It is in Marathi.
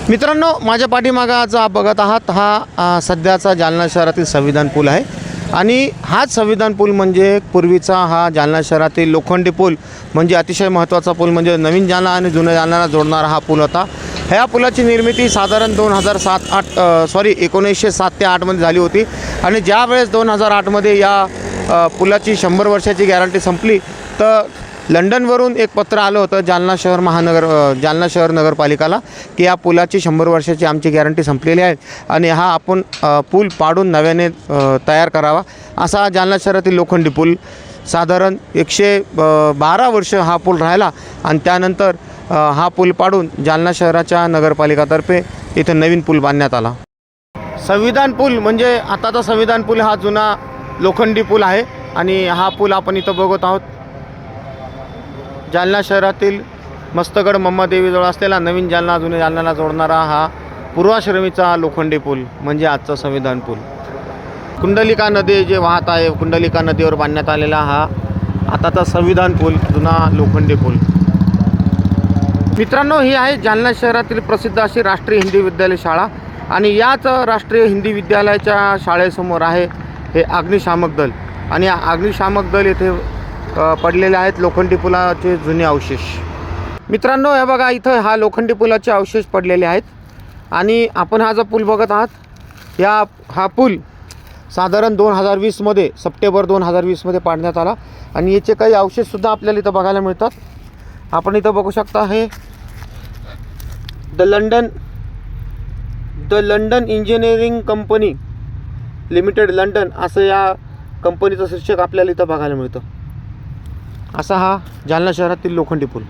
मित्रांनो, माझ्या पाठीमागाचा आप बघत आहात हा सध्याचा जालना शहरातील संविधान पूल आहे आणि हाच संविधान पूल म्हणजे पूर्वीचा हा जालना शहरातील लोखंडी पूल म्हणजे अतिशय महत्त्वाचा पूल म्हणजे नवीन जालना आणि जुन्या जालन्याला जोडणारा हा पूल होता। ह्या पुलाची निर्मिती साधारण 1907 ते 8 मध्ये झाली होती आणि ज्या वेळेस 2008 मध्ये या पुलाची 100 वर्षाची गॅरंटी संपली तर लंडनवरून एक पत्र आलं होतं जालना शहर नगरपालिकाला की या पुलाची 100 वर्षाची आमची गॅरंटी संपलेली आहे आणि हा आपण पूल पाडून नव्याने तयार करावा। असा जालना शहरातील लोखंडी पूल साधारण 112 वर्ष हा पूल राहिला आणि त्यानंतर हा पूल पाडून जालना शहराच्या नगरपालिकातर्फे इथं नवीन पूल बांधण्यात आला। संविधान पूल म्हणजे आताचा संविधान पूल हा जुना लोखंडी पूल आहे आणि हा पूल आपण इथं बघत आहोत। जालना शहरातील मस्तगड मम्मादेवीजवळ असलेला नवीन जालना जुन्या जालन्याला जोडणारा हा पूर्वाश्रमीचा लोखंडी पूल म्हणजे आजचा संविधान पूल। कुंडलिका नदी जे वाहत आहे, कुंडलिका नदीवर बांधण्यात आलेला हा आताचा संविधान पूल जुना लोखंडी पूल। मित्रांनो, ही आहे जालना शहरातील प्रसिद्ध अशी राष्ट्रीय हिंदी विद्यालय शाळा आणि याच राष्ट्रीय हिंदी विद्यालयाच्या शाळेसमोर आहे हे अग्निशामक दल आणि या अग्निशामक दल येथे पडलेले आहेत लोखंडी पुलाचे जुने अवशेष। मित्रांनो, हे बघा इथं हा लोखंडी पुलाचे अवशेष पडलेले आहेत आणि आपण हा जो पूल बघत आहात हा पूल साधारण 2020 मध्ये सप्टेंबर 2020 मध्ये पाडण्यात आला आणि याचे काही अवशेषसुद्धा आपल्याला इथं बघायला मिळतात। आपण इथं बघू शकता हे the London engineering company limited London असं या कंपनीचं शीर्षक आपल्याला इथं बघायला मिळतं। असा हा जालना शहरातील लोखंडी पूल।